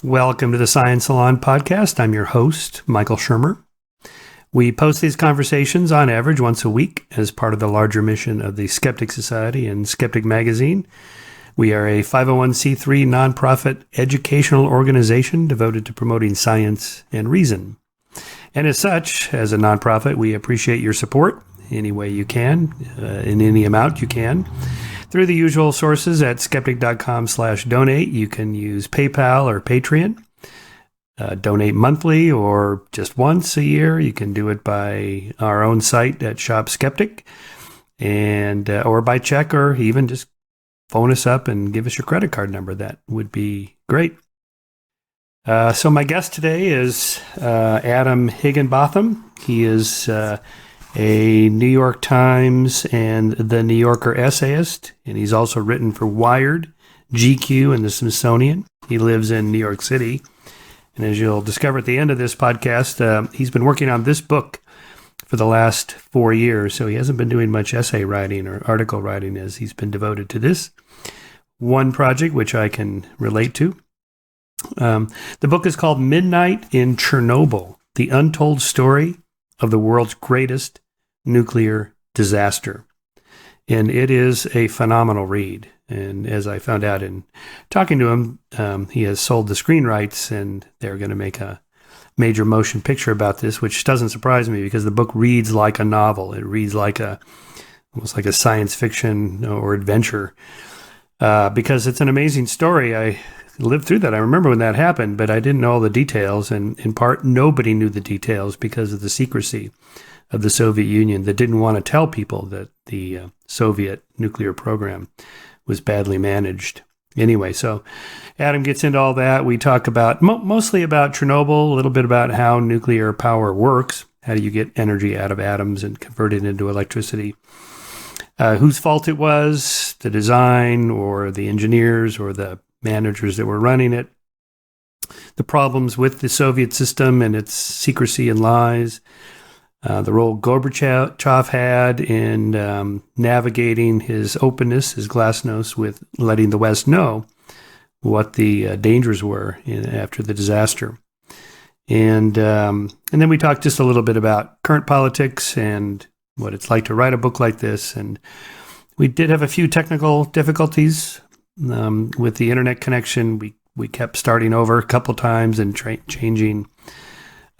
Welcome to the Science Salon podcast. I'm your host, Michael Shermer. We post these conversations on average once a week as part of the larger mission of the Skeptic Society and Skeptic Magazine. We are a 501c3 nonprofit educational organization devoted to promoting science and reason. And as such, as a nonprofit, we appreciate your support any way you can, in any amount you can. Through the usual sources at skeptic.com/donate, you can use PayPal or Patreon. Donate monthly or just once a year. You can do it by our own site at Shop Skeptic, and or by check, or even just phone us up and give us your credit card number. That would be great. So my guest today is Adam Higginbotham. He is a New York Times and the New Yorker essayist, and he's also written for Wired, GQ, and the Smithsonian. He lives in New York City, and as you'll discover at the end of this podcast, he's been working on this book for the last 4 years, so he hasn't been doing much essay writing or article writing, as he's been devoted to this one project, which I can relate to. The book is called Midnight in Chernobyl, the Untold Story of the World's Greatest Nuclear Disaster. And it is a phenomenal read. And as I found out in talking to him, he has sold the screen rights, and they're going to make a major motion picture about this, which doesn't surprise me because the book reads like a novel. It reads like almost like a science fiction or adventure, because it's an amazing story. I lived through that. I remember when that happened, but I didn't know all the details. And in part, nobody knew the details because of the secrecy of the Soviet Union that didn't want to tell people that the Soviet nuclear program was badly managed. Anyway, so Adam gets into all that. We talk about mostly about Chernobyl, a little bit about how nuclear power works. How do you get energy out of atoms and convert it into electricity? Whose fault it was, the design or the engineers or the managers that were running it, the problems with the Soviet system and its secrecy and lies, the role Gorbachev had in navigating his openness, his glasnost, with letting the West know what the dangers were after the disaster. And then we talked just a little bit about current politics and what it's like to write a book like this. And we did have a few technical difficulties with the internet connection. We kept starting over a couple times and changing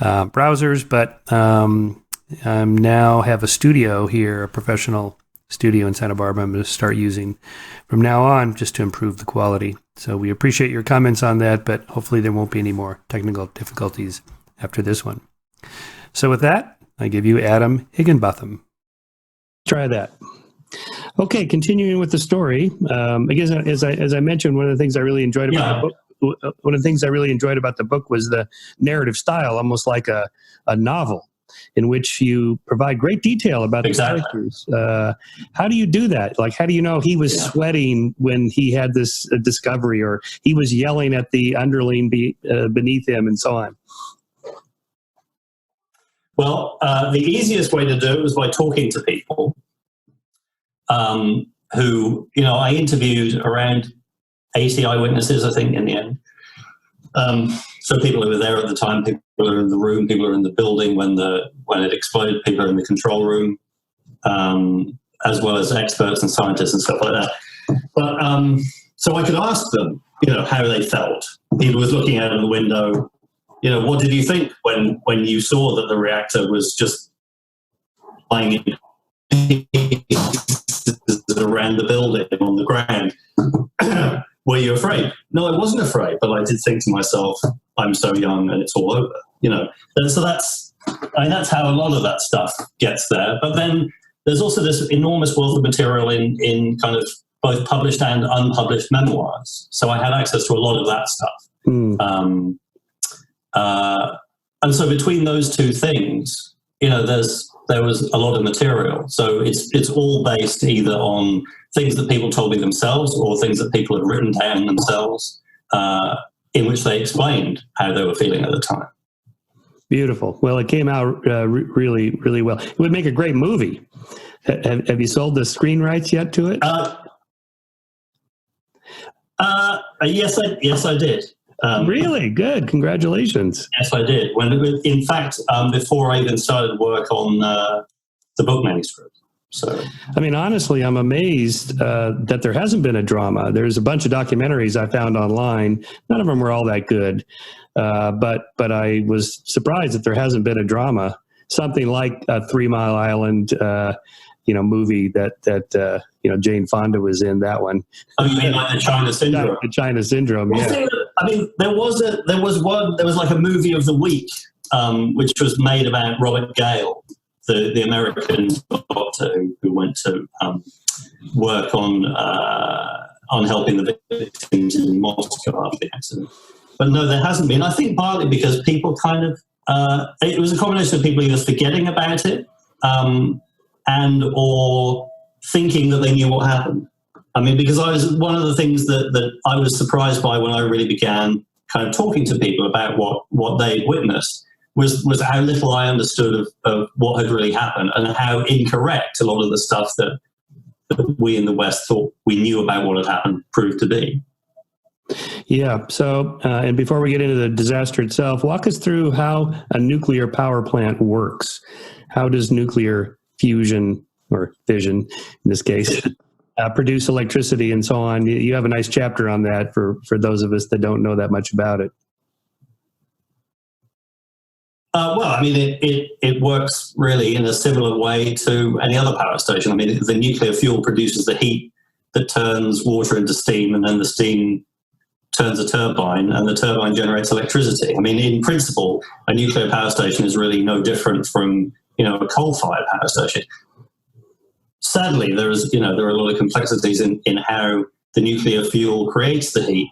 browsers, but I now have a studio here, a professional studio in Santa Barbara. I'm going to start using from now on just to improve the quality. So we appreciate your comments on that, but hopefully there won't be any more technical difficulties after this one. So with that, I give you Adam Higginbotham. Try that. Okay, continuing with the story. I guess as I mentioned, one of the things I really enjoyed about the book. One of the things I really enjoyed about the book was the narrative style, almost like a novel, in which you provide great detail about the characters. How do you do that? Like, how do you know he was sweating when he had this discovery, or he was yelling at the underling beneath him, and so on? Well, the easiest way to do it was by talking to people who, I interviewed around 80 eyewitnesses, I think, in the end. So people who were there at the time, people who are in the room, people who are in the building when it exploded, people who are in the control room, as well as experts and scientists and stuff like that. But so I could ask them, how they felt. People was looking out of the window. What did you think when you saw that the reactor was just flying in around the building on the ground? Were you afraid? No, I wasn't afraid, but I did think to myself, I'm so young and it's all over, And so that's how a lot of that stuff gets there. But then there's also this enormous wealth of material in kind of both published and unpublished memoirs. So I had access to a lot of that stuff. And so between those two things, there was a lot of material. So it's all based either on things that people told me themselves or things that people had written down themselves, in which they explained how they were feeling at the time. Beautiful. Well, it came out really, really well. It would make a great movie. Have you sold the screen rights yet to it? Yes, I did. Really? Good. Congratulations. Yes, I did. In fact, before I even started work on the book manuscript. So, I mean, honestly, I'm amazed that there hasn't been a drama. There's a bunch of documentaries I found online. None of them were all that good, but I was surprised that there hasn't been a drama. Something like a 3 Mile Island, movie that Jane Fonda was in. That one. Oh, you mean like the China Syndrome? The China Syndrome. Yeah. I mean, there was like a movie of the week, which was made about Robert Gale, the American doctor who went to work on helping the victims in Moscow after the accident. But no, there hasn't been. I think partly because people kind of it was a combination of people either forgetting about it and or thinking that they knew what happened. I mean, because one of the things that I was surprised by when I really began kind of talking to people about what they witnessed was how little I understood of what had really happened and how incorrect a lot of the stuff that we in the West thought we knew about what had happened proved to be. Yeah. So, and before we get into the disaster itself, walk us through how a nuclear power plant works. How does nuclear fusion or fission, in this case, produce electricity and so on? You have a nice chapter on that for those of us that don't know that much about it. Well, I mean, it works really in a similar way to any other power station. I mean, the nuclear fuel produces the heat that turns water into steam, and then the steam turns a turbine, and the turbine generates electricity. I mean, in principle, a nuclear power station is really no different from, a coal-fired power station. Sadly, there are a lot of complexities in how the nuclear fuel creates the heat,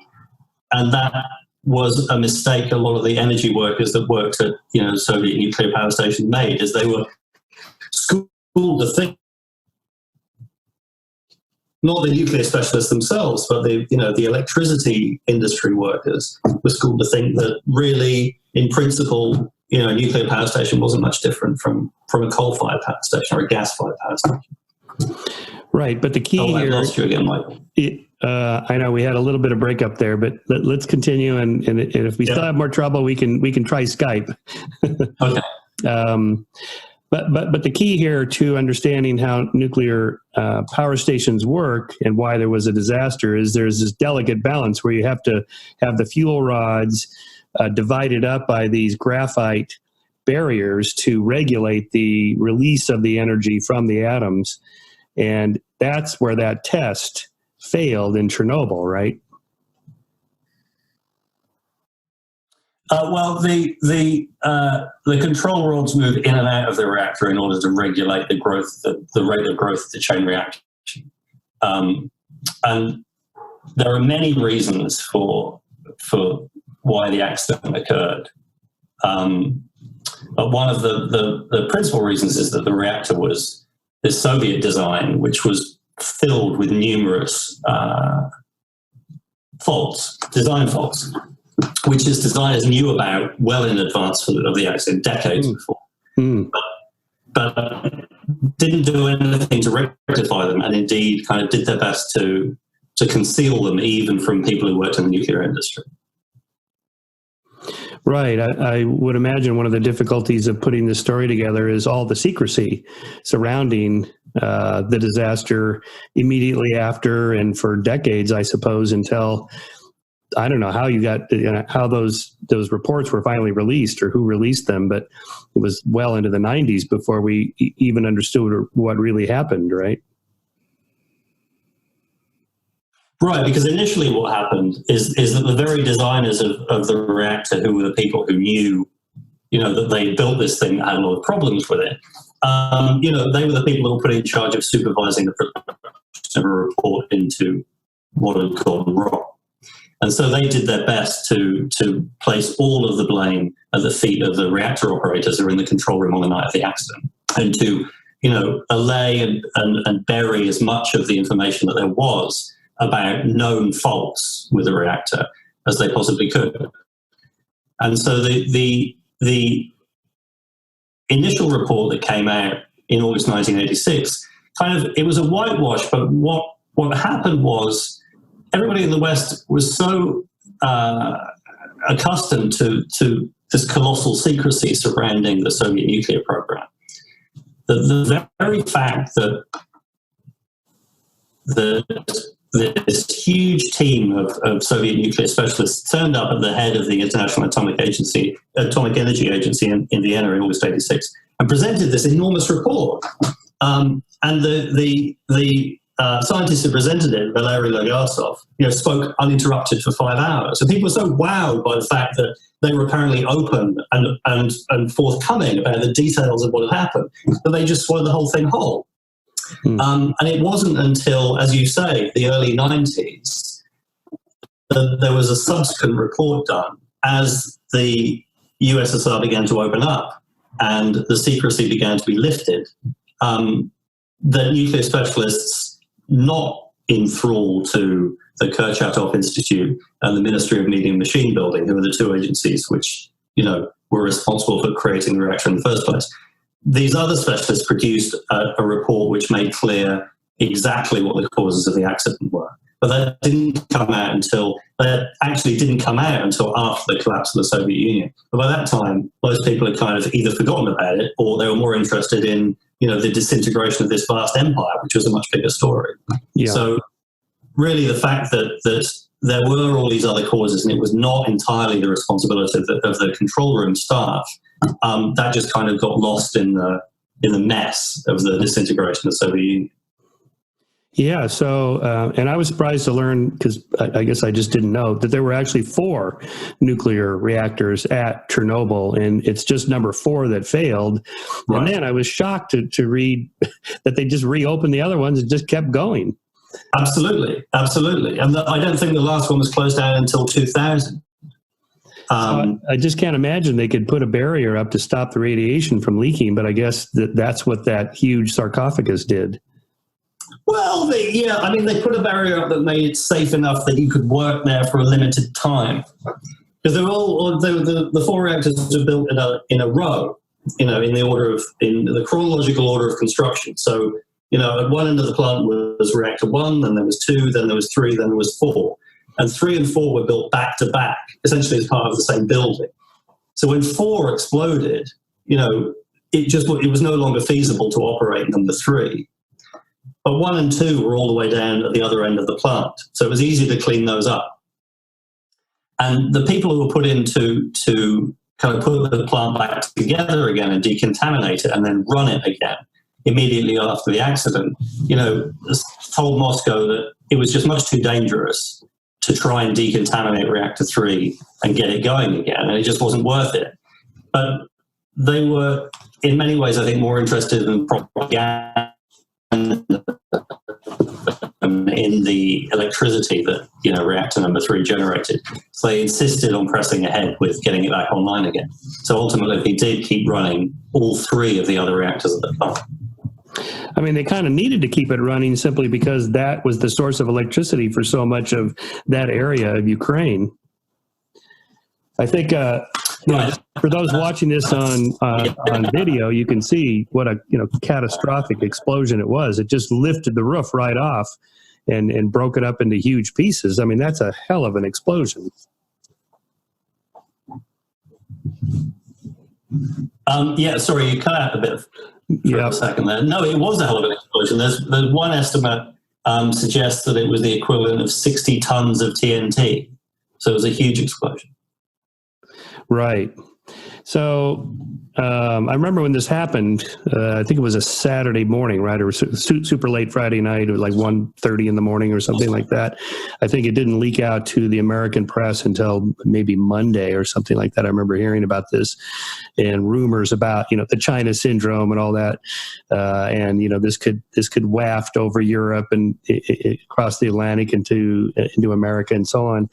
and that was a mistake a lot of the energy workers that worked at Soviet nuclear power stations made, is they were schooled to think, not the nuclear specialists themselves, but the electricity industry workers were schooled to think that really, in principle, a nuclear power station wasn't much different from a coal-fired power station or a gas-fired power station. Right, but the key here. I lost you again, Michael. I know we had a little bit of breakup there, but let's continue. And if we still have more trouble, we can try Skype. Okay. But the key here to understanding how nuclear power stations work and why there was a disaster is there's this delicate balance where you have to have the fuel rods divided up by these graphite barriers to regulate the release of the energy from the atoms. And that's where that test failed in Chernobyl, right? Well, the control rods move in and out of the reactor in order to regulate the growth, the rate of growth of the chain reaction. And there are many reasons for why the accident occurred. But one of the principal reasons is that the reactor was this Soviet design, which was filled with numerous design faults, which his designers knew about well in advance of the accident, decades before. But didn't do anything to rectify them, and indeed kind of did their best to conceal them even from people who worked in the nuclear industry. Right. I would imagine one of the difficulties of putting this story together is all the secrecy surrounding the disaster immediately after and for decades, I suppose, until I don't know how you got how those reports were finally released or who released them, but it was well into the 90s before we even understood what really happened, right? Right, because initially what happened is that the very designers of the reactor, who were the people who knew, that they built this thing that had a lot of problems with it, they were the people who were put in charge of supervising the production of a report into what had gone wrong. And so they did their best to place all of the blame at the feet of the reactor operators who were in the control room on the night of the accident, and to, allay and bury as much of the information that there was about known faults with the reactor as they possibly could. And so the initial report that came out in August 1986, it was a whitewash, but what happened was everybody in the West was so accustomed to this colossal secrecy surrounding the Soviet nuclear program. The very fact that this huge team of Soviet nuclear specialists turned up at the head of the International Atomic Energy Agency in Vienna in August '86 and presented this enormous report. And the scientists who presented it, Valery Legasov, spoke uninterrupted for 5 hours. And people were so wowed by the fact that they were apparently open and forthcoming about the details of what had happened that they just swallowed the whole thing whole. And it wasn't until, as you say, the early 90s that there was a subsequent report done as the USSR began to open up and the secrecy began to be lifted, that nuclear specialists not in thrall to the Kurchatov Institute and the Ministry of Media and Machine Building, who were the two agencies which, were responsible for creating the reactor in the first place. These other specialists produced a report which made clear exactly what the causes of the accident were. But that actually didn't come out until after the collapse of the Soviet Union. But by that time, most people had kind of either forgotten about it or they were more interested in, the disintegration of this vast empire, which was a much bigger story. Yeah. So really the fact that there were all these other causes and it was not entirely the responsibility of the control room staff, that just kind of got lost in the mess of the disintegration of the Soviet Union. Yeah, so, and I was surprised to learn, because I guess I just didn't know, that there were actually 4 nuclear reactors at Chernobyl, and it's just number 4 that failed. Right. And then I was shocked to read that they just reopened the other ones and just kept going. Absolutely. And I don't think the last one was closed down until 2000. I just can't imagine they could put a barrier up to stop the radiation from leaking, but I guess that's what that huge sarcophagus did. Well, they put a barrier up that made it safe enough that you could work there for a limited time. Because the 4 reactors were built in a row, in the chronological order of construction. So, at one end of the plant was reactor 1, then there was 2, then there was 3, then there was 4. And 3 and 4 were built back to back, essentially as part of the same building. So when 4 exploded, it was no longer feasible to operate number 3. But 1 and 2 were all the way down at the other end of the plant. So it was easy to clean those up. And the people who were put in to kind of put the plant back together again and decontaminate it and then run it again immediately after the accident, told Moscow that it was just much too dangerous to try and decontaminate reactor 3 and get it going again. And it just wasn't worth it. But they were, in many ways, I think, more interested in propaganda in the electricity that reactor number 3 generated. So they insisted on pressing ahead with getting it back online again. So ultimately they did keep running all 3 of the other reactors at the plant. I mean, they kind of needed to keep it running simply because that was the source of electricity for so much of that area of Ukraine. I think for those watching this on video, you can see what a catastrophic explosion it was. It just lifted the roof right off and broke it up into huge pieces. I mean, that's a hell of an explosion. Sorry, you cut out a bit for a second there. No, it was a hell of an explosion. There's one estimate suggests that it was the equivalent of 60 tons of TNT. So it was a huge explosion. Right. So I remember when this happened, I think it was a Saturday morning, right? It was super late Friday night. It was like 1:30 in the morning or something like that. I think it didn't leak out to the American press until maybe Monday or something like that. I remember hearing about this and rumors about, the China syndrome and all that. And, this could waft over Europe and across the Atlantic into America and so on.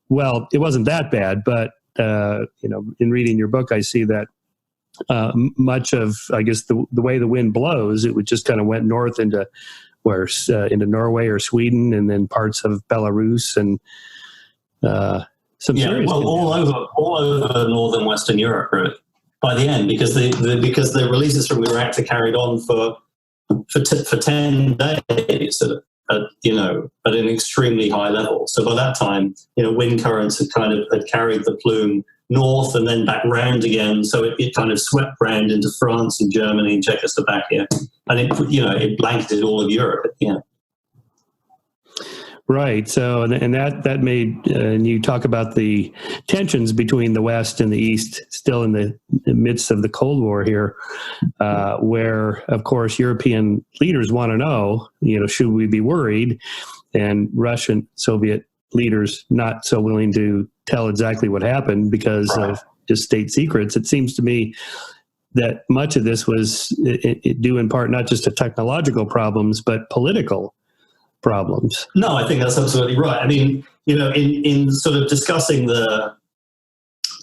Well, it wasn't that bad, but in reading your book, I see that much of, I guess, the way the wind blows, it would just kind of went north into Norway or Sweden, and then parts of Belarus and some serious. Well, all over northern Western Europe, really, by the end, because the releases from the reactor carried on for 10 days at an extremely high level. So by that time, wind currents had carried the plume north and then back round again. So it kind of swept round into France and Germany and Czechoslovakia, and it blanketed all of Europe. Right. So, and that made, and you talk about the tensions between the West and the East, still in the midst of the Cold War here, where, of course, European leaders want to know, should we be worried? And Russian, Soviet leaders not so willing to tell exactly what happened because of just state secrets. It seems to me that much of this was due in part not just to technological problems, but political problems. No, I think that's absolutely right. I mean, in sort of discussing the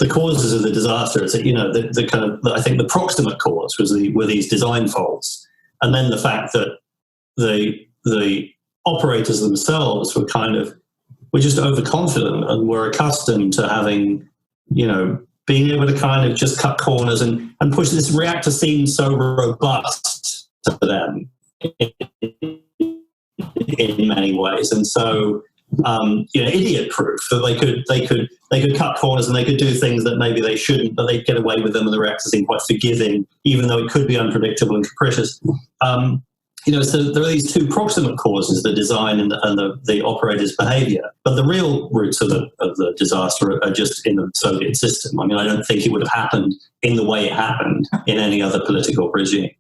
causes of the disaster, it's the kind of, I think the proximate cause were these design faults, and then the fact that the operators themselves were just overconfident and were accustomed to having, being able to kind of just cut corners and push. This reactor seemed so robust to them in many ways, and so idiot proof that they could cut corners and they could do things that maybe they shouldn't, but they'd get away with them, and the reactor seemed quite forgiving, even though it could be unpredictable and capricious. So there are these two proximate causes: the design and the operator's behaviour. But the real roots of the disaster are just in the Soviet system. I mean, I don't think it would have happened in the way it happened in any other political regime.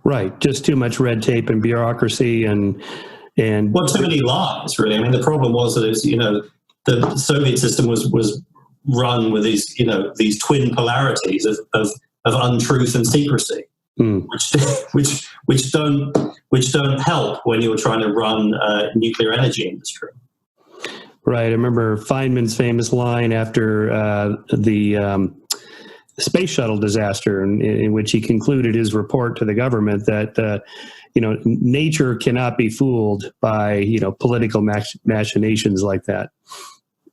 Right, just too much red tape and bureaucracy and well, too many lies, really. I mean, the problem was that the Soviet system was run with these twin polarities of untruth and secrecy, which don't help when you're trying to run a nuclear energy industry. Right. I remember Feynman's famous line after the space shuttle disaster, in which he concluded his report to the government that nature cannot be fooled by political machinations like that.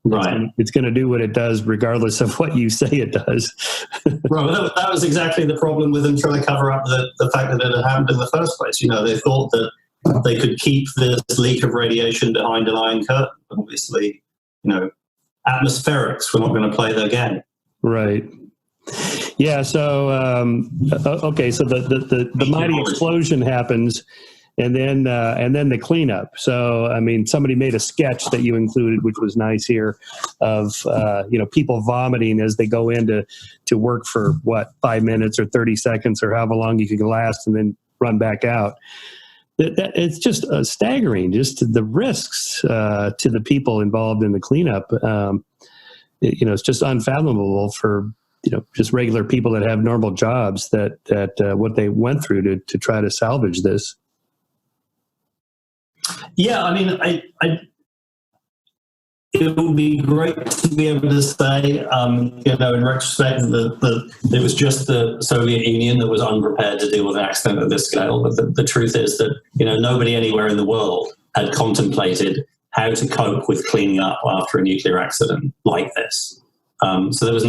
Right. It's going to do what it does regardless of what you say it does. Right. Well, that was exactly the problem with them trying to cover up the fact that it had happened in the first place. They thought that they could keep this leak of radiation behind an iron curtain. Obviously, atmospherics were not going to play their game. Right. Yeah. So okay. So the mighty explosion happens, and then the cleanup. So I mean, somebody made a sketch that you included, which was nice here, of people vomiting as they go in to work for 5 minutes or 30 seconds or however long you can last, and then run back out. That it's just staggering, just the risks to the people involved in the cleanup. It's just unfathomable for just regular people that have normal jobs that what they went through to try to salvage this. Yeah, I mean, it would be great to be able to say, in retrospect, that it was just the Soviet Union that was unprepared to deal with an accident of this scale. But the truth is that, nobody anywhere in the world had contemplated how to cope with cleaning up after a nuclear accident like this. So there was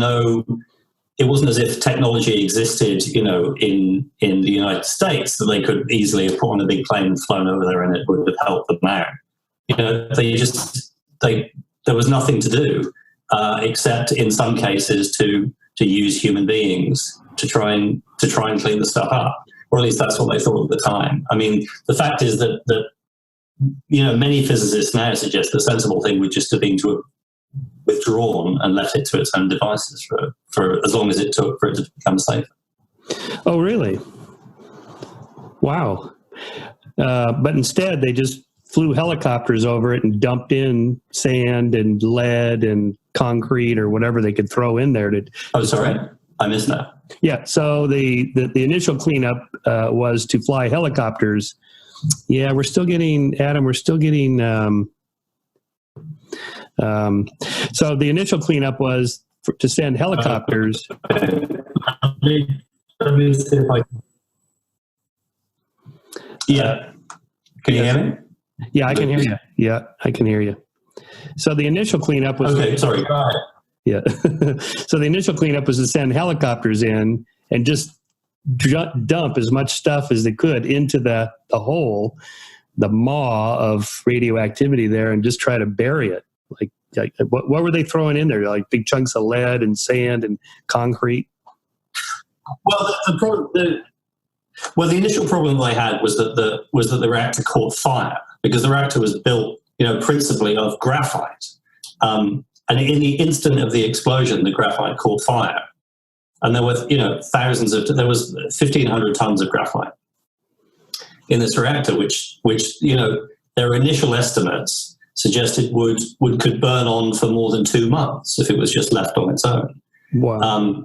it wasn't as if technology existed, in the United States that they could easily have put on a big plane and flown over there and it would have helped them out. There was nothing to do except in some cases to use human beings to try and clean the stuff up, or at least that's what they thought at the time. I mean, the fact is that many physicists now suggest the sensible thing would just have been to have withdrawn and left it to its own devices for as long as it took for it to become safer. Oh, really? Wow. But instead, they just flew helicopters over it and dumped in sand and lead and concrete or whatever they could throw in there. Sorry, I missed that. Yeah, so the initial cleanup was to fly helicopters. Yeah, we're still getting, Adam, so the initial cleanup was to send helicopters. Yeah. Can you hear me? Yeah, I can hear you. Yeah, I can hear you. So the initial cleanup was... Okay, sorry. Yeah. So the initial cleanup was to send helicopters in and just dump as much stuff as they could into the hole maw of radioactivity there and just try to bury it? Like what were they throwing in there? Like big chunks of lead and sand and concrete? Well, the initial problem they had was that the reactor caught fire, because the reactor was built, principally of graphite. And in the instant of the explosion, the graphite caught fire. And there were, there was 1,500 tons of graphite in this reactor, which their initial estimates suggested could burn on for more than 2 months if it was just left on its own. Wow.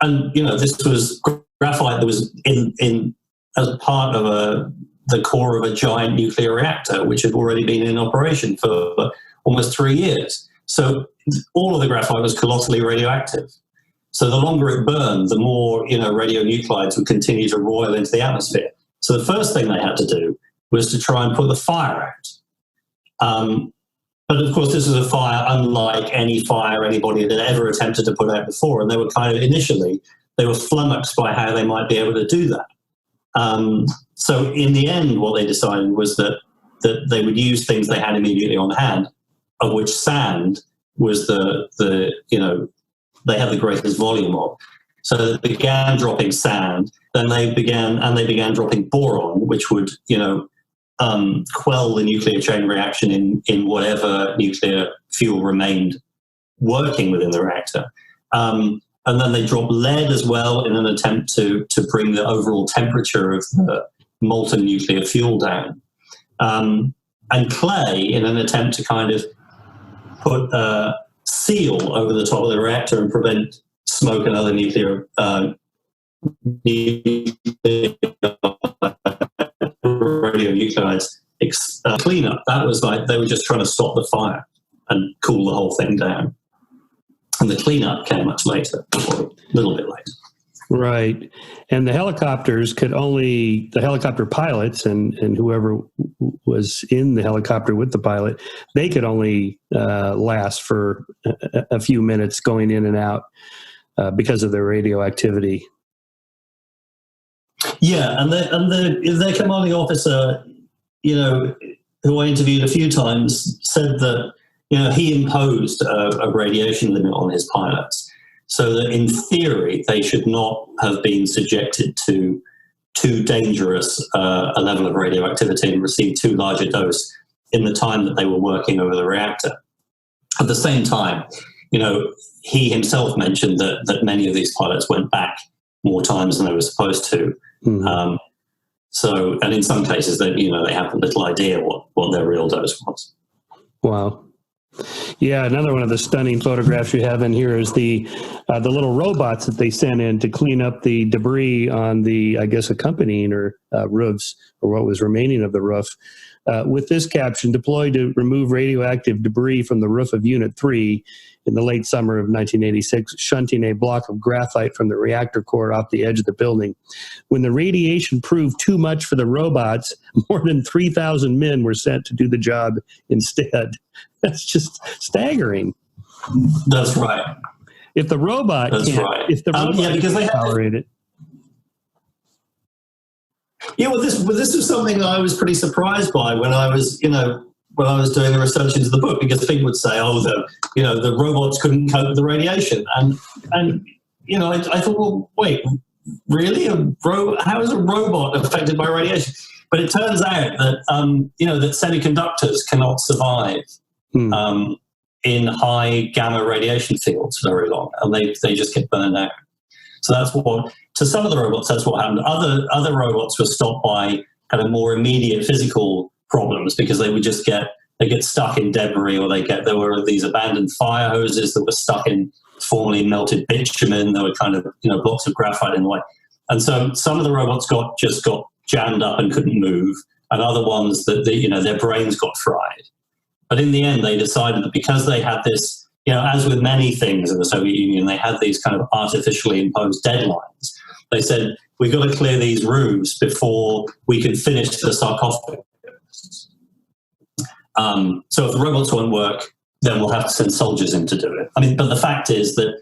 And this was graphite that was in as part of the core of a giant nuclear reactor, which had already been in operation for almost 3 years. So all of the graphite was colossally radioactive. So the longer it burned, the more radionuclides would continue to roil into the atmosphere. So the first thing they had to do was to try and put the fire out. But of course, this was a fire unlike any fire anybody had ever attempted to put out before, and they were initially flummoxed by how they might be able to do that. So in the end, what they decided was that they would use things they had immediately on hand, of which sand was they had the greatest volume of. So they began dropping sand, then they began dropping boron, which would quell the nuclear chain reaction in whatever nuclear fuel remained working within the reactor. And then they dropped lead as well in an attempt to bring the overall temperature of the molten nuclear fuel down. And clay in an attempt to kind of put a seal over the top of the reactor and prevent smoke and other nuclear radionuclides cleanup. That was like they were just trying to stop the fire and cool the whole thing down. And the cleanup came much later, or a little bit later. Right. And the helicopter pilots and whoever was in the helicopter with the pilot, they could only last for a few minutes going in and out because of their radioactivity. Yeah, and their commanding officer, who I interviewed a few times, said that he imposed a radiation limit on his pilots, so that in theory they should not have been subjected to too dangerous a level of radioactivity and receive too large a dose in the time that they were working over the reactor. At the same time, he himself mentioned that many of these pilots went back more times than they were supposed to. Mm-hmm. And in some cases, they have little idea what their real dose was. Wow. Yeah, another one of the stunning photographs you have in here is the little robots that they sent in to clean up the debris on the, I guess, accompanying roofs, or what was remaining of the roof. With this caption, deployed to remove radioactive debris from the roof of Unit 3 in the late summer of 1986, shunting a block of graphite from the reactor core off the edge of the building. When the radiation proved too much for the robots, more than 3,000 men were sent to do the job instead. That's just staggering. That's right. If the robot if the robot because they tolerate it. Yeah, well, this was something I was pretty surprised by when I was doing the research into the book, because people would say, the robots couldn't cope with the radiation, and I thought, well, wait, really, how is a robot affected by radiation? But it turns out that that semiconductors cannot survive in high gamma radiation fields very long, and they just get burned out. So that's what, to some of the robots, that's what happened. Other robots were stopped by kind of more immediate physical problems, because they would just get stuck in debris, or there were these abandoned fire hoses that were stuck in formerly melted bitumen. There were kind of blocks of graphite in the way, and so some of the robots got jammed up and couldn't move, and other ones that their brains got fried. But in the end, they decided that because they had this, as with many things in the Soviet Union, they had these kind of artificially imposed deadlines. They said, we've got to clear these roofs before we can finish the sarcophagus. So if the robots won't work, then we'll have to send soldiers in to do it. I mean, but the fact is that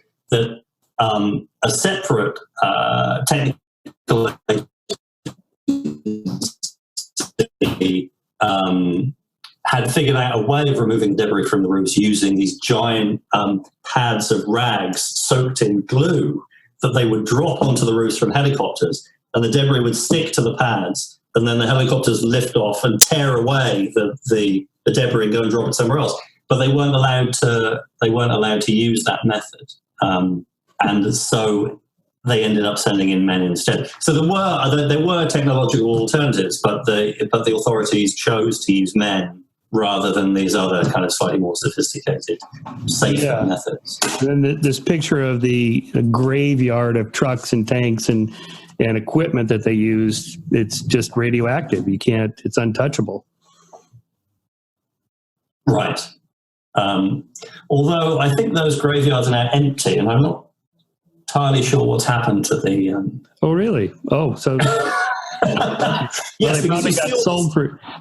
a separate technical had figured out a way of removing debris from the roofs using these giant pads of rags soaked in glue that they would drop onto the roofs from helicopters, and the debris would stick to the pads, and then the helicopters lift off and tear away the debris and go and drop it somewhere else. But they weren't allowed to use that method, and so they ended up sending in men instead. So there were technological alternatives, but the authorities chose to use men rather than these other kind of slightly more sophisticated, safer methods. And then this picture of the graveyard of trucks and tanks and equipment that they used, it's just radioactive. It's untouchable. Right. Although I think those graveyards are now empty, and I'm not entirely sure what's happened to the... Oh, really? Oh, so... Yes, they probably got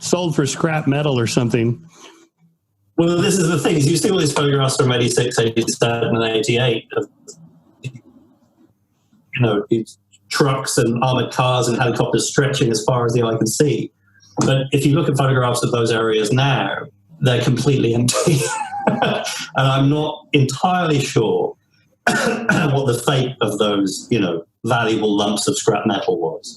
sold for scrap metal or something. Well, this is the thing, is you see all these photographs from 86, 87, and 88 of, these trucks and armored cars and helicopters stretching as far as the eye can see. But if you look at photographs of those areas now, they're completely empty. And I'm not entirely sure what the fate of those, valuable lumps of scrap metal was.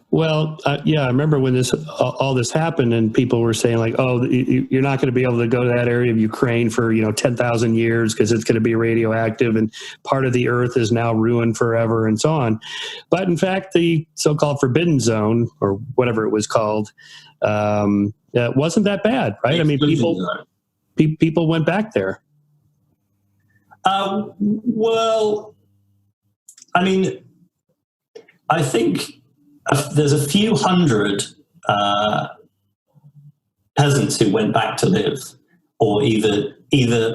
Well, I remember when all this happened, and people were saying like, "Oh, you're not going to be able to go to that area of Ukraine for 10,000 years because it's going to be radioactive, and part of the Earth is now ruined forever, and so on." But in fact, the so-called Forbidden Zone, or whatever it was called, wasn't that bad, right? I mean, people went back there. Well, I mean, I think there's a few hundred peasants who went back to live, or either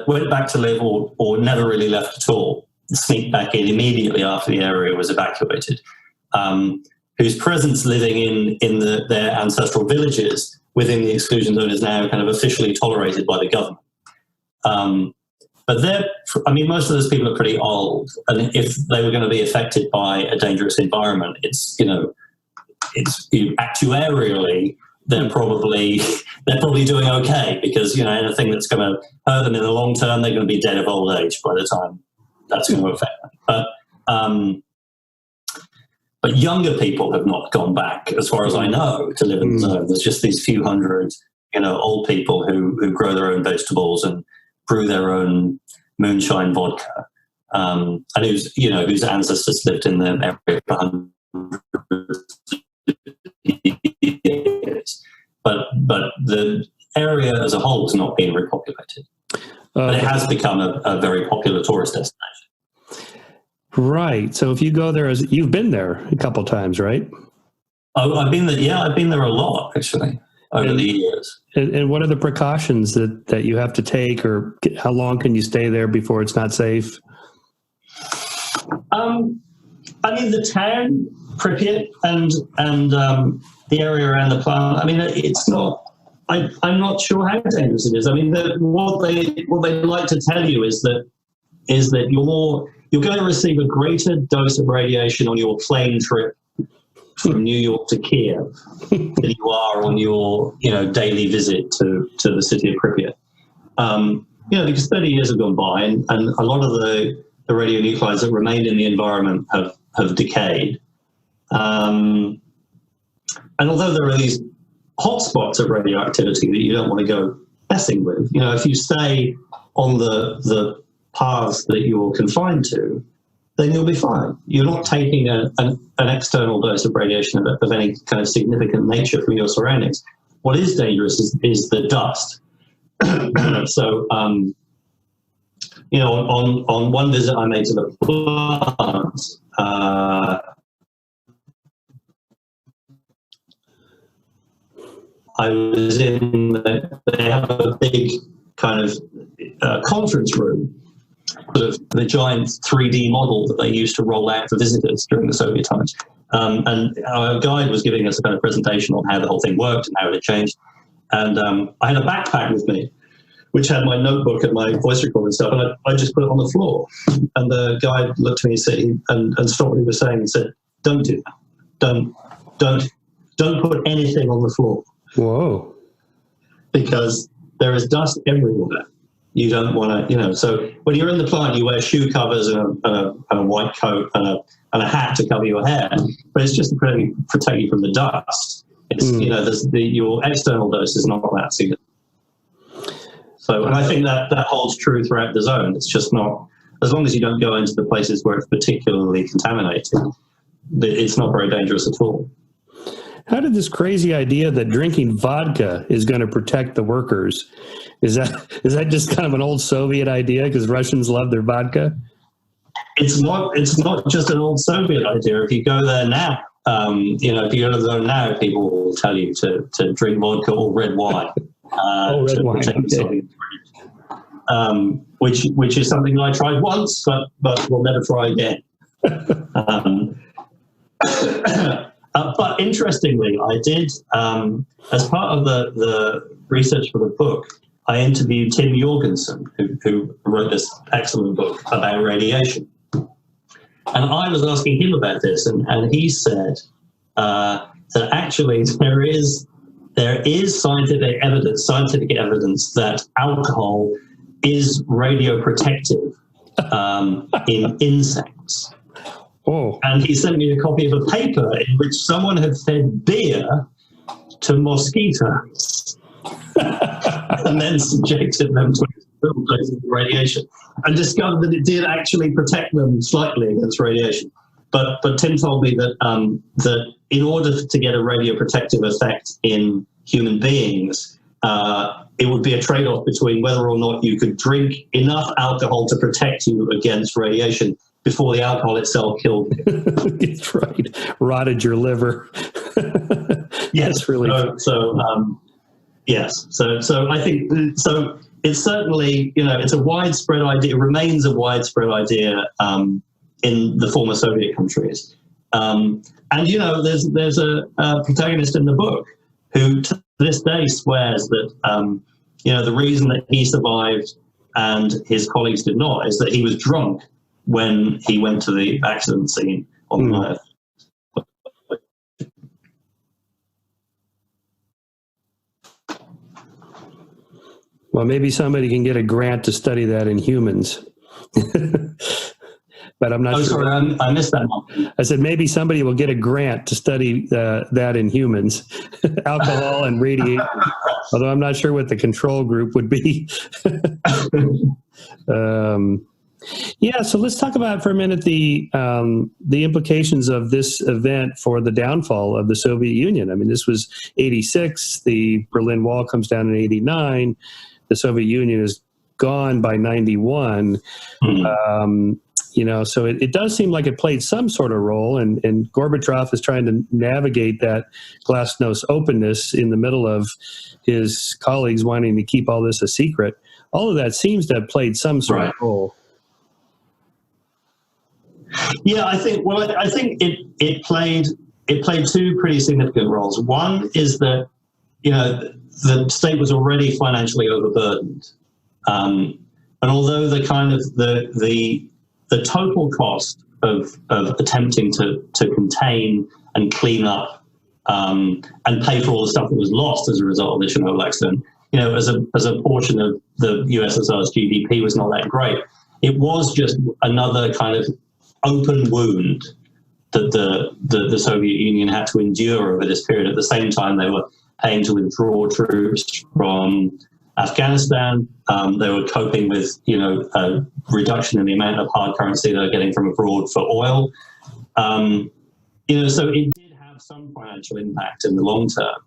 went back to live or never really left at all, sneaked back in immediately after the area was evacuated, whose presence living in their ancestral villages within the exclusion zone is now kind of officially tolerated by the government. But most of those people are pretty old, and if they were going to be affected by a dangerous environment, it's actuarially they're probably doing okay, because anything that's going to hurt them in the long term, they're going to be dead of old age by the time that's going to affect them. But younger people have not gone back, as far as I know, to live in the zone. There's just these few hundred, old people who grow their own vegetables and brew their own moonshine vodka, and whose ancestors lived in the area for hundreds years. But the area as a whole has not been repopulated. But it has become a very popular tourist destination. Right. So if you go there, you've been there a couple times, right? Oh, I've been there. Yeah, I've been there a lot, actually, over the years. And what are the precautions that you have to take, or how long can you stay there before it's not safe? The town, Pripyat, and the area around the plant, it's not... I'm not sure how dangerous it is. What they like to tell you is that you're going to receive a greater dose of radiation on your plane trip from New York to Kiev than you are on your daily visit to the city of Pripyat. Because 30 years have gone by, and a lot of the radionuclides that remained in the environment have decayed. And although there are these hotspots of radioactivity that you don't want to go messing with, if you stay on the paths that you're confined to, then you'll be fine. You're not taking an external dose of radiation of any kind of significant nature from your surroundings. What is dangerous is the dust. So, on one visit I made to the plant, I was they have a big kind of conference room, sort of the giant 3D model that they used to roll out for visitors during the Soviet times. And our guide was giving us a kind of presentation on how the whole thing worked and how it had changed. And I had a backpack with me, which had my notebook and my voice recorder and stuff, and I just put it on the floor. And the guide looked at me and stopped what he was saying and said, "Don't do that. Don't put anything on the floor." Whoa. Because there is dust everywhere. You don't want to, so when you're in the plant, you wear shoe covers and a white coat and a hat to cover your hair, but it's just to protect you from the dust. It's, your external dose is not that significant. So, and I think that holds true throughout the zone. It's just not, as long as you don't go into the places where it's particularly contaminated, it's not very dangerous at all. How did this crazy idea that drinking vodka is going to protect the workers? Is that just kind of an old Soviet idea because Russians love their vodka? It's not just an old Soviet idea. If you go there now, if you go to the zone now, people will tell you to drink vodka or red wine. Red wine. Okay. Which is something I tried once, but we'll never try again. But interestingly, I did, as part of the research for the book, I interviewed Tim Jorgensen, who wrote this excellent book about radiation. And I was asking him about this, and he said that actually there is scientific evidence that alcohol is radioprotective in insects. Oh. And he sent me a copy of a paper in which someone had fed beer to mosquitoes and then subjected them to doses of radiation and discovered that it did actually protect them slightly against radiation. But Tim told me that that in order to get a radioprotective effect in human beings, it would be a trade-off between whether or not you could drink enough alcohol to protect you against radiation before the alcohol itself killed you. That's right. Rotted your liver. Yes. Really yes. So I think it's certainly, it's a widespread idea. It remains a widespread idea in the former Soviet countries. And there's a protagonist in the book who to this day swears that the reason that he survived and his colleagues did not is that he was drunk when he went to the accident scene on the night. Well, maybe somebody can get a grant to study that in humans. But I'm not sure. Sorry, I missed that one. I said maybe somebody will get a grant to study that in humans, alcohol and radiation. Although I'm not sure what the control group would be. So let's talk about for a minute the implications of this event for the downfall of the Soviet Union. I mean, this was 1986. The Berlin Wall comes down in 1989. The Soviet Union is gone by 1991. So it does seem like it played some sort of role, and Gorbachev is trying to navigate that glasnost openness in the middle of his colleagues wanting to keep all this a secret. All of that seems to have played some sort of role. Yeah, I think it played two pretty significant roles. One is that the state was already financially overburdened, and although the total cost of attempting to contain and clean up and pay for all the stuff that was lost as a result of the Chernobyl accident, as a portion of the USSR's GDP was not that great. It was just another kind of open wound that the Soviet Union had to endure over this period. At the same time, they were paying to withdraw troops from Afghanistan. They were coping with, a reduction in the amount of hard currency they're getting from abroad for oil. So it did have some financial impact in the long term.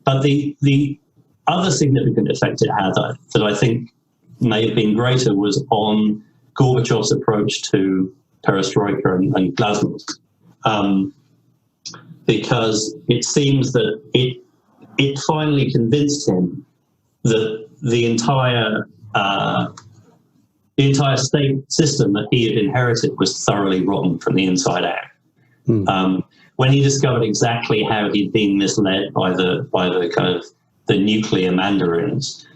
But the other significant effect it had that I think may have been greater was on Gorbachev's approach to perestroika and glasnost, because it seems that it finally convinced him that the entire state system that he had inherited was thoroughly rotten from the inside out. When he discovered exactly how he'd been misled by the kind of the nuclear mandarins,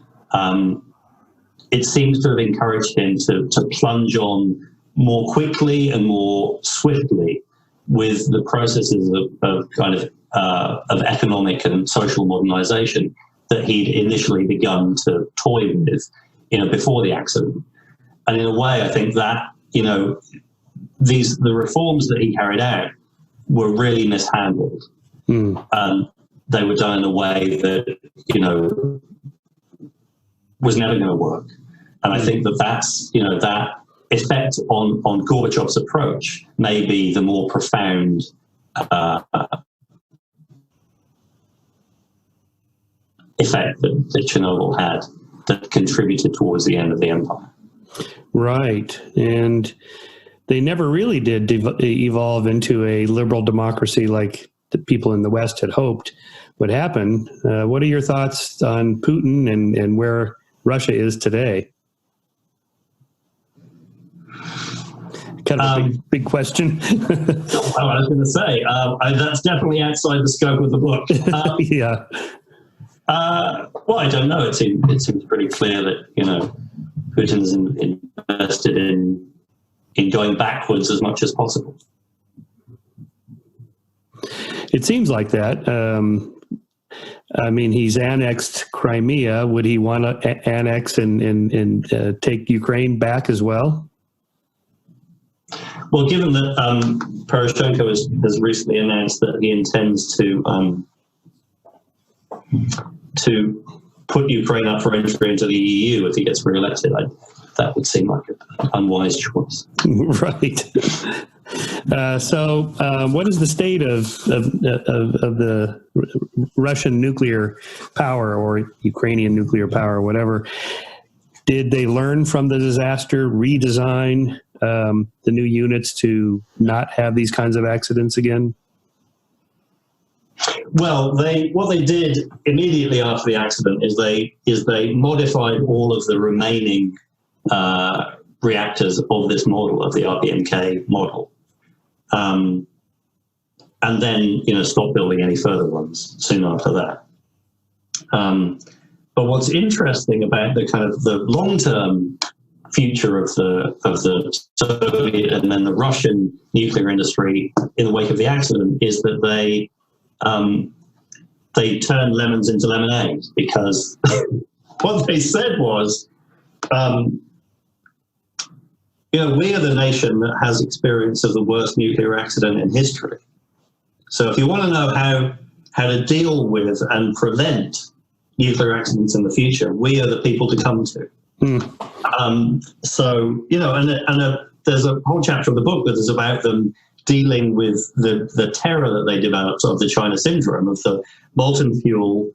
it seems to have encouraged him to plunge on more quickly and more swiftly with the processes of kind of economic and social modernization that he'd initially begun to toy with, before the accident. And in a way, I think that, the reforms that he carried out were really mishandled. They were done in a way that, was never going to work. And I think that's, that effect on Gorbachev's approach may be the more profound effect that Chernobyl had that contributed towards the end of the empire. Right. And they never really did evolve into a liberal democracy like the people in the West had hoped would happen. What are your thoughts on Putin and where Russia is today? Kind of a big question. Well, I was going to say, that's definitely outside the scope of the book. Yeah. Well, I don't know. It seems pretty clear that, Putin's invested in going backwards as much as possible. It seems like that. I mean, he's annexed Crimea. Would he want to annex and take Ukraine back as well? Well, given that Poroshenko has recently announced that he intends to put Ukraine up for entry into the EU if he gets re-elected, that would seem like an unwise choice. Right. So, what is the state of the Russian nuclear power or Ukrainian nuclear power, whatever? Did they learn from the disaster, redesign the new units to not have these kinds of accidents again? Well, what they did immediately after the accident is they modified all of the remaining reactors of this model, of the RBMK model, and then stopped building any further ones soon after that. But what's interesting about the kind of the long-term future of the Soviet and then the Russian nuclear industry in the wake of the accident is that they turned lemons into lemonade, because what they said was, we are the nation that has experience of the worst nuclear accident in history. So if you want to know how to deal with and prevent nuclear accidents in the future, we are the people to come to. So, there's a whole chapter of the book that is about them dealing with the terror that they developed of the China syndrome, of the molten fuel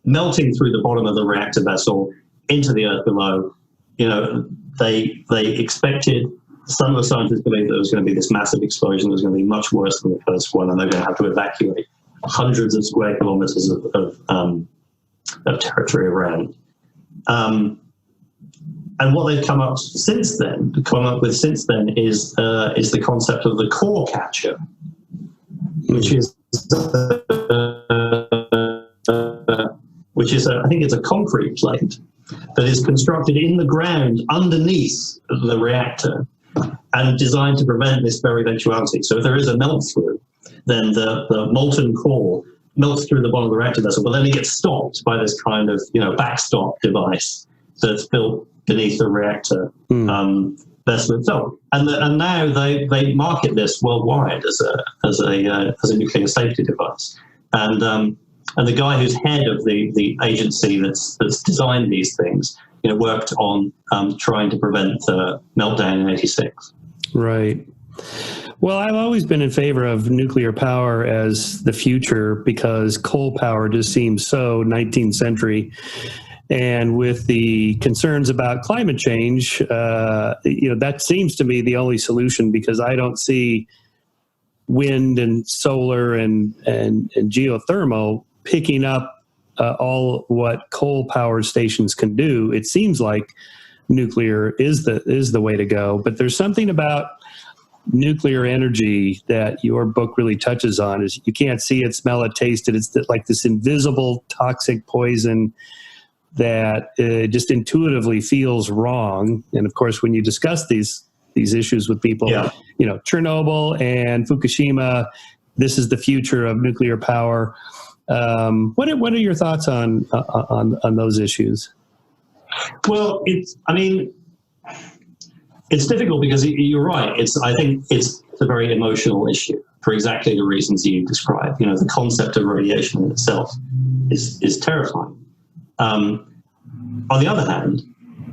melting through the bottom of the reactor vessel into the earth below. They expected, some of the scientists believed that there was going to be this massive explosion that was going to be much worse than the first one, and they're going to have to evacuate hundreds of square kilometers of territory around. And what they've come up with since then is the concept of the core catcher, which is I think it's a concrete plate that is constructed in the ground underneath the reactor and designed to prevent this very eventuality. So if there is a melt through, then the molten core melts through the bottom of the reactor vessel, but then it gets stopped by this kind of backstop device that's built beneath the reactor vessel itself. And now they market this worldwide as a nuclear safety device. And the guy who's head of the agency that's designed these things, worked on trying to prevent the meltdown in '86. Right. Well, I've always been in favor of nuclear power as the future, because coal power just seems so 19th century. And with the concerns about climate change, that seems to me the only solution, because I don't see wind and solar and geothermal picking up all what coal powered stations can do. It seems like nuclear is the way to go. But there's something about nuclear energy that your book really touches on. Is you can't see it, smell it, taste it. It's like this invisible toxic poison that just intuitively feels wrong. And of course, when you discuss these these issues with people. Yeah. Chernobyl and Fukushima, this is the future of nuclear power. What are your thoughts on those issues? Well, it's difficult because you're right. I think it's a very emotional issue for exactly the reasons you described. The concept of radiation in itself is terrifying. On the other hand,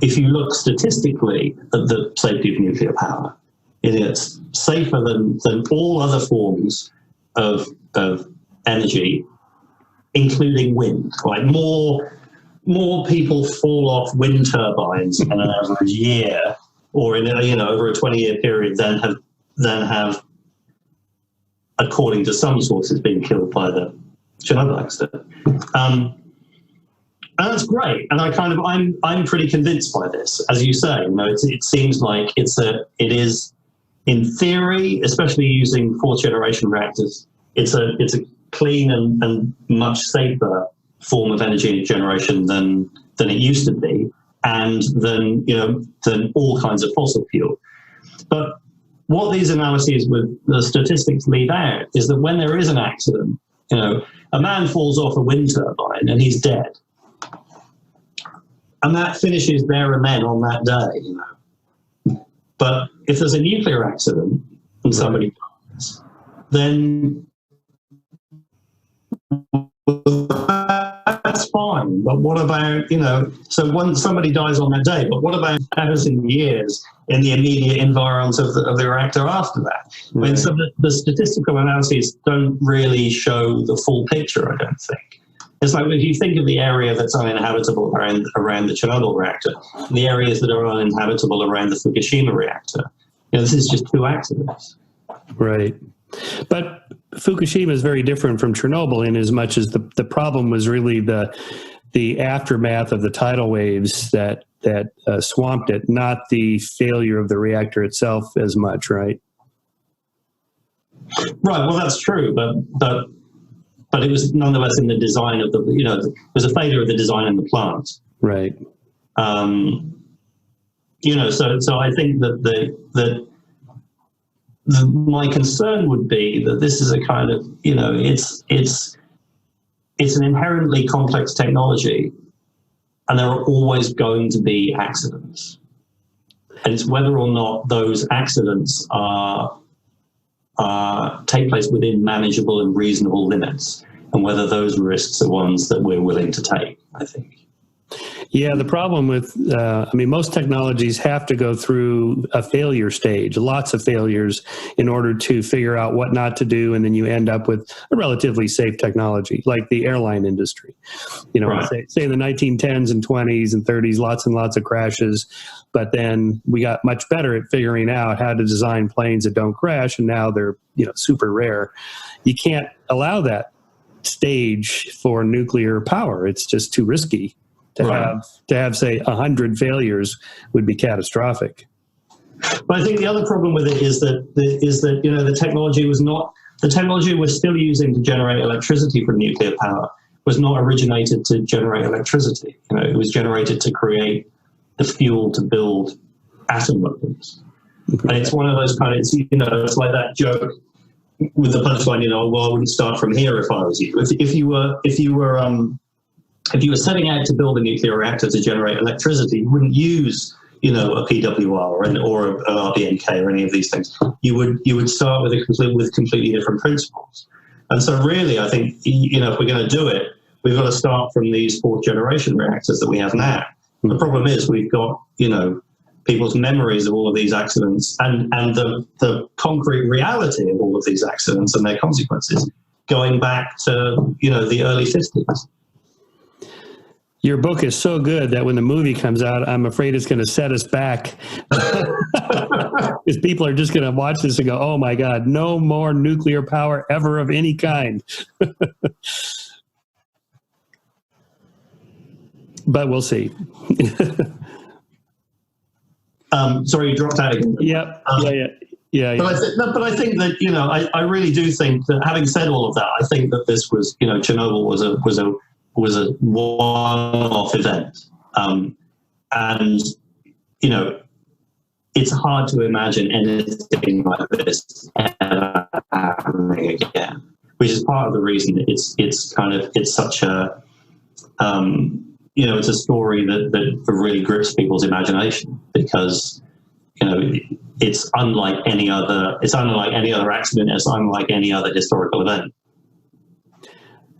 if you look statistically at the safety of nuclear power, it's safer than all other forms of energy, including wind. Like more people fall off wind turbines in an average year, or in over a 20-year period, than have, according to some sources, been killed by the Chernobyl accident. And that's great, and I'm pretty convinced by this. As you say, it seems like it is, in theory, especially using fourth generation reactors, it's a clean and much safer form of energy generation than it used to be, and than all kinds of fossil fuel. But what these analyses with the statistics leave out is that when there is an accident, a man falls off a wind turbine and he's dead. And that finishes there and then on that day, But if there's a nuclear accident and somebody dies, then that's fine. But what about, so when somebody dies on that day, but what about 1,000 years in the immediate environs of the reactor after that? Right. I mean, so the statistical analyses don't really show the full picture, I don't think. It's like if you think of the area that's uninhabitable around the Chernobyl reactor, and the areas that are uninhabitable around the Fukushima reactor, this is just two accidents. Right. But Fukushima is very different from Chernobyl in as much as the problem was really the aftermath of the tidal waves that swamped it, not the failure of the reactor itself as much, right? Right. Well, that's true, but it was nonetheless in the design of there was a failure of the design in the plant. Right. So I think that my concern would be that this is a kind of, it's an inherently complex technology, and there are always going to be accidents. And it's whether or not those accidents take place within manageable and reasonable limits, and whether those risks are ones that we're willing to take, I think. Yeah, the problem with, most technologies have to go through a failure stage, lots of failures in order to figure out what not to do, and then you end up with a relatively safe technology, like the airline industry. Right. Say in the 1910s and 20s and 30s, lots and lots of crashes, but then we got much better at figuring out how to design planes that don't crash, and now they're super rare. You can't allow that stage for nuclear power. It's just too risky. To have say 100 failures would be catastrophic. But I think the other problem with it is that the technology we're still using to generate electricity from nuclear power was not originated to generate electricity. It was generated to create the fuel to build atom weapons. And it's one of those kind of, it's like that joke with the punchline, well, I wouldn't start from here if I was you. If you were setting out to build a nuclear reactor to generate electricity, you wouldn't use, a PWR or an RBMK or any of these things. You would start with completely different principles. And so really, I think, if we're going to do it, we've got to start from these fourth generation reactors that we have now. The problem is we've got, people's memories of all of these accidents and the concrete reality of all of these accidents and their consequences going back to, the early 50s. Your book is so good that when the movie comes out, I'm afraid it's going to set us back. Because people are just going to watch this and go, oh my God, no more nuclear power ever of any kind. But we'll see. Sorry, you dropped out again. Yep. Yeah. But I think that, I really do think that, having said all of that, I think that this was, Chernobyl was a one-off event. And, it's hard to imagine anything like this ever happening again, which is part of the reason it's such a, it's a story that really grips people's imagination, because, it's unlike any other accident, it's unlike any other historical event.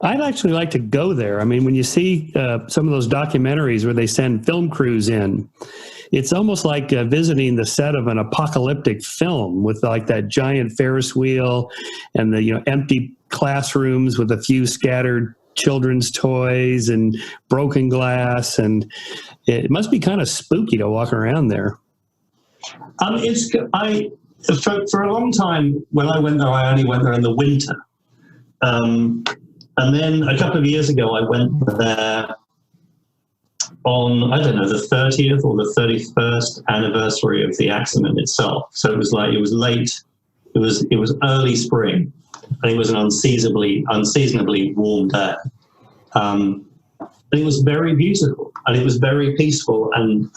I'd actually like to go there. I mean, when you see some of those documentaries where they send film crews in, it's almost like visiting the set of an apocalyptic film with like that giant Ferris wheel and the empty classrooms with a few scattered children's toys and broken glass, and it must be kind of spooky to walk around there. For a long time when I went there, I only went there in the winter. And then a couple of years ago, I went there on, I don't know, the 30th or the 31st anniversary of the accident itself. So it was late, it was early spring, and it was an unseasonably warm day. And it was very beautiful, and it was very peaceful and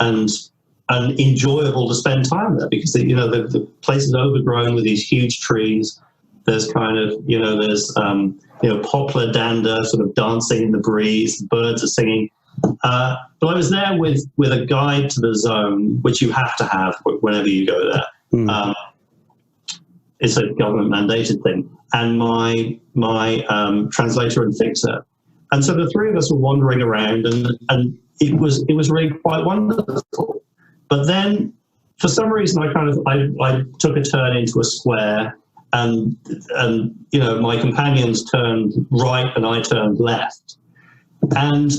enjoyable to spend time there, because the place is overgrown with these huge trees. There's kind of, there's poplar dander sort of dancing in the breeze. The birds are singing. But I was there with a guide to the zone, which you have to have whenever you go there. It's a government mandated thing, and my translator and fixer. And so the three of us were wandering around, and it was really quite wonderful. But then, for some reason, I took a turn into a square. And my companions turned right and I turned left. And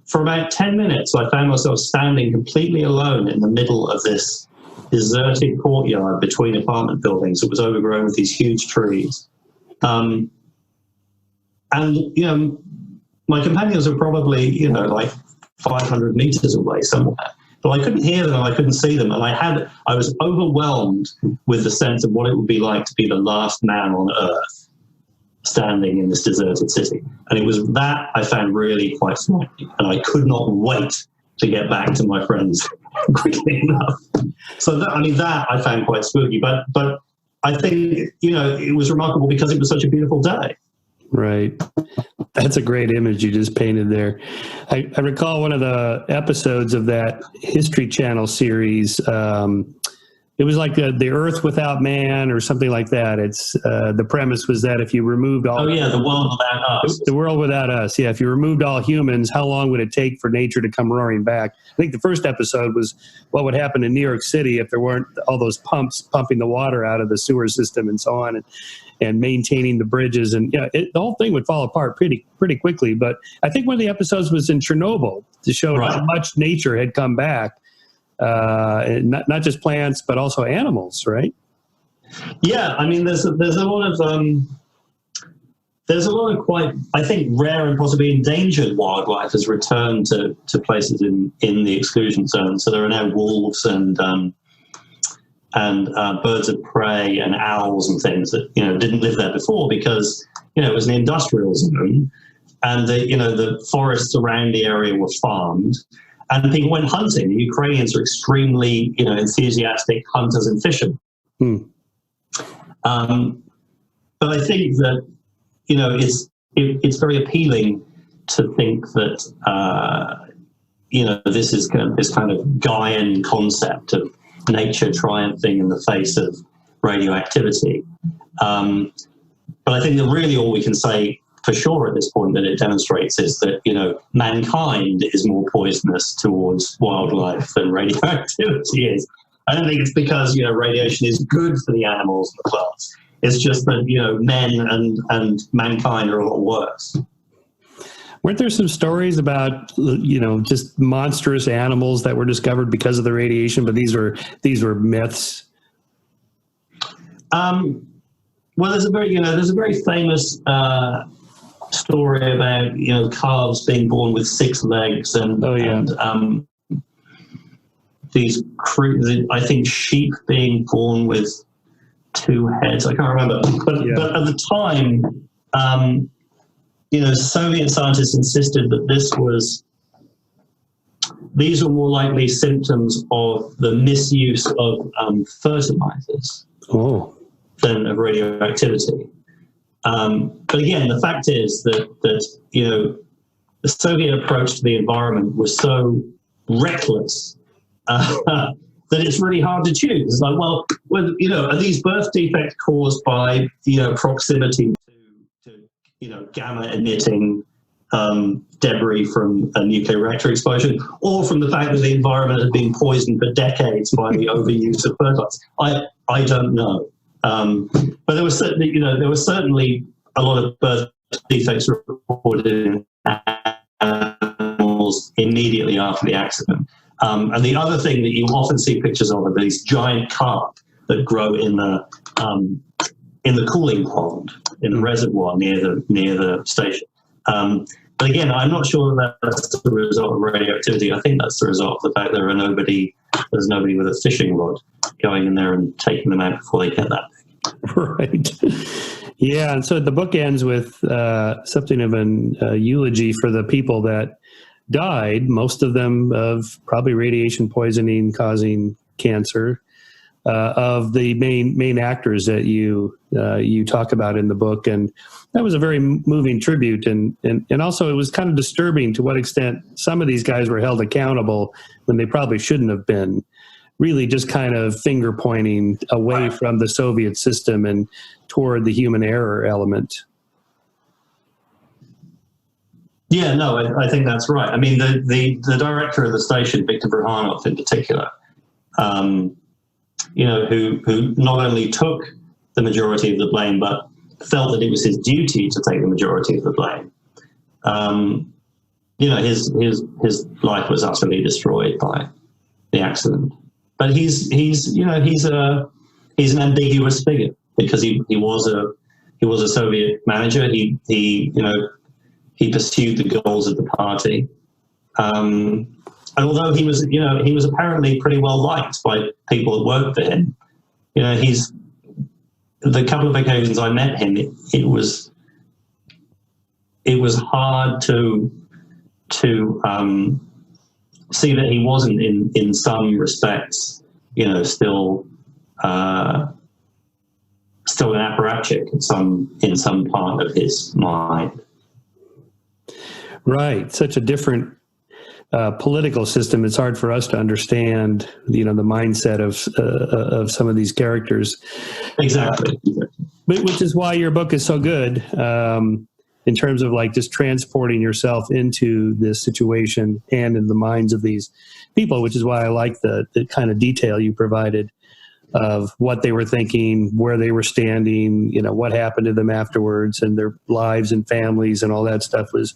for about 10 minutes, I found myself standing completely alone in the middle of this deserted courtyard between apartment buildings. It was overgrown with these huge trees. And my companions were probably, like 500 meters away somewhere. But I couldn't hear them, I couldn't see them, and I was overwhelmed with the sense of what it would be like to be the last man on Earth standing in this deserted city. And it was that I found really quite frightening, and I could not wait to get back to my friends quickly enough. So that I found quite spooky, but I think, it was remarkable because it was such a beautiful day. Right. That's a great image you just painted there. I recall one of the episodes of that History Channel series. It was like the Earth Without Man or something like that. It's the premise was that if you removed all... Oh, yeah, the world without us. The world without us, yeah. If you removed all humans, how long would it take for nature to come roaring back? I think the first episode was what would happen in New York City if there weren't all those pumps pumping the water out of the sewer system and so on, and maintaining the bridges. And the whole thing would fall apart pretty quickly. But I think one of the episodes was in Chernobyl to show how much nature had come back. Not just plants, but also animals, right? Yeah, I mean, there's a lot of quite, I think, rare and possibly endangered wildlife has returned to places in the exclusion zone. So there are now wolves and birds of prey and owls and things that didn't live there before, because it was an industrial zone, and the forests around the area were farmed. And people went hunting. The Ukrainians are extremely, enthusiastic hunters and fishermen. But I think that, it's very appealing to think that, this is this kind of Gaian concept of nature triumphing in the face of radioactivity. But I think that really all we can say for sure at this point that it demonstrates is that, mankind is more poisonous towards wildlife than radioactivity is. I don't think it's because, radiation is good for the animals and the plants. It's just that, men and mankind are a lot worse. Weren't there some stories about, just monstrous animals that were discovered because of the radiation, but these were myths? Well, there's a very famous story about calves being born with 6 legs and these I think sheep being born with 2 heads. I can't remember, but at the time, Soviet scientists insisted that this was these are more likely symptoms of the misuse of fertilizers than of radioactivity. But again, the fact is that the Soviet approach to the environment was so reckless that it's really hard to choose. It's like, well, are these birth defects caused by proximity to gamma emitting debris from a nuclear reactor explosion, or from the fact that the environment has been poisoned for decades by the overuse of fertilizers? I don't know. But there was certainly a lot of birth defects reported in animals immediately after the accident. And the other thing that you often see pictures of are these giant carp that grow in the cooling pond in the reservoir near the station. But again, I'm not sure that that's the result of radioactivity. I think that's the result of the fact there's nobody with a fishing rod going in there and taking them out before they get that big. Right. Yeah, and so the book ends with something of an eulogy for the people that died, most of them of probably radiation poisoning causing cancer, of the main actors that you talk about in the book. And that was a very moving tribute. And also it was kind of disturbing to what extent some of these guys were held accountable when they probably shouldn't have been, really just kind of finger pointing away from the Soviet system and toward the human error element. Yeah, no, I think that's right. I mean, the director of the station, Viktor Bruhanov in particular, who not only took the majority of the blame, but felt that it was his duty to take the majority of the blame. His life was utterly destroyed by the accident. But he's an ambiguous figure because he was a Soviet manager. He pursued the goals of the party. And although he was apparently pretty well liked by people that worked for him, the couple of occasions I met him, it was hard to see that he wasn't in some respects, still an apparatchik in some part of his mind. Right. Such a different political system. It's hard for us to understand, the mindset of some of these characters. Exactly. Which is why your book is so good, in terms of like just transporting yourself into this situation and in the minds of these people, which is why I like the kind of detail you provided of what they were thinking, where they were standing, what happened to them afterwards, and their lives and families and all that stuff was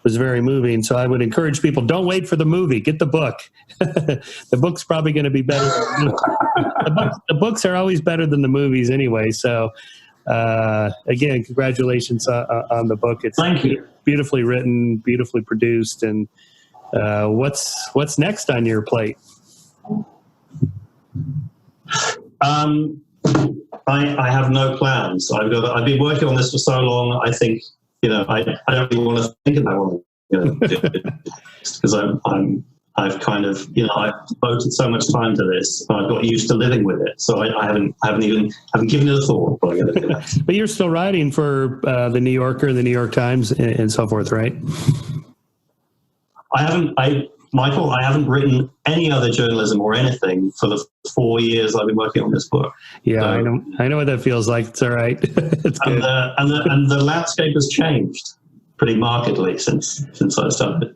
very moving. So I would encourage people, don't wait for the movie, get the book. The book's probably going to be better. The books are always better than the movies anyway. So again, congratulations on the book. It's Thank you. Beautifully written, beautifully produced. And what's next on your plate? I have no plans. I've been working on this for so long. I think I don't really want to think about what I'm going to do because I've kind of I've devoted so much time to this. I've got used to living with it, so I haven't given it a thought. But you're still writing for the New Yorker, the New York Times, and so forth, right? Michael, I haven't written any other journalism or anything for the 4 years I've been working on this book. Yeah, so, I know what that feels like. It's all right. It's good. And the landscape has changed pretty markedly since I started.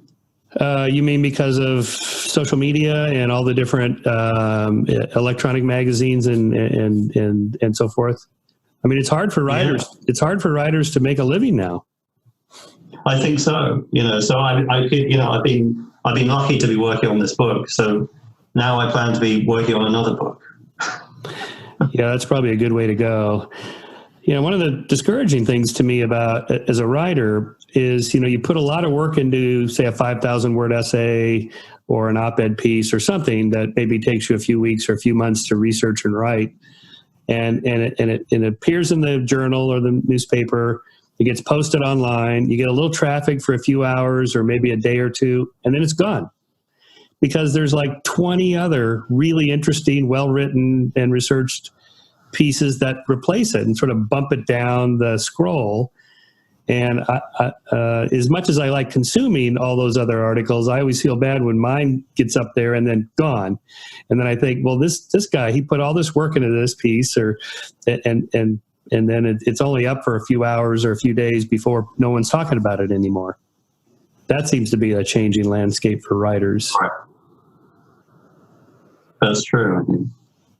You mean because of social media and all the different electronic magazines and so forth? I mean, it's hard for writers. Yeah. It's hard for writers to make a living now. I think so. So I've been lucky to be working on this book. So now I plan to be working on another book. Yeah, that's probably a good way to go. One of the discouraging things to me about as a writer is, you put a lot of work into, say, a 5,000 word essay or an op-ed piece or something that maybe takes you a few weeks or a few months to research and write. And it appears in the journal or the newspaper. It gets posted online. You get a little traffic for a few hours or maybe a day or two, and then it's gone. because there's like 20 other really interesting, well-written and researched pieces that replace it and sort of bump it down the scroll. And as much as I like consuming all those other articles, I always feel bad when mine gets up there and then gone. And then I think, well, this guy, he put all this work into this piece, and then it's only up for a few hours or a few days before no one's talking about it anymore. That seems to be a changing landscape for writers. That's true.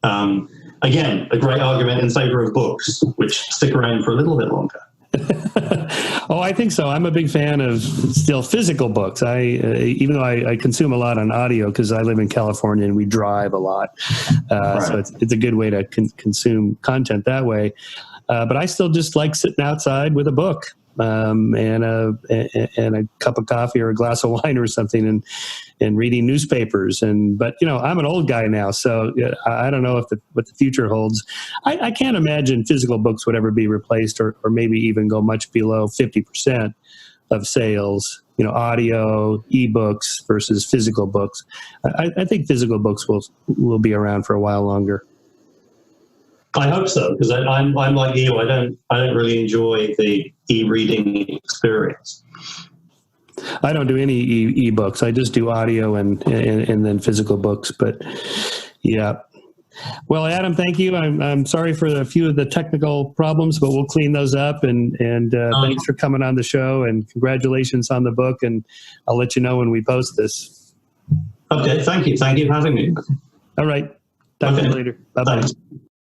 Again, a great argument in favor of books, which stick around for a little bit longer. Oh, I think so. I'm a big fan of still physical books. Even though I consume a lot on audio because I live in California and we drive a lot, so it's a good way to consume content that way. But I still just like sitting outside with a book and a cup of coffee or a glass of wine or something, and reading newspapers. But I'm an old guy now, so I don't know what the future holds. I can't imagine physical books would ever be replaced, or maybe even go much below 50% of sales. Audio, ebooks versus physical books. I think physical books will be around for a while longer. I hope so, because I'm like you. I don't really enjoy the e-reading experience. I don't do any e-books. I just do audio and then physical books. But yeah. Well, Adam, thank you. I'm sorry for a few of the technical problems, but we'll clean those up. And thanks for coming on the show, and congratulations on the book. And I'll let you know when we post this. Okay. Thank you. Thank you for having me. All right. Talk to you later. Bye-bye. Thanks.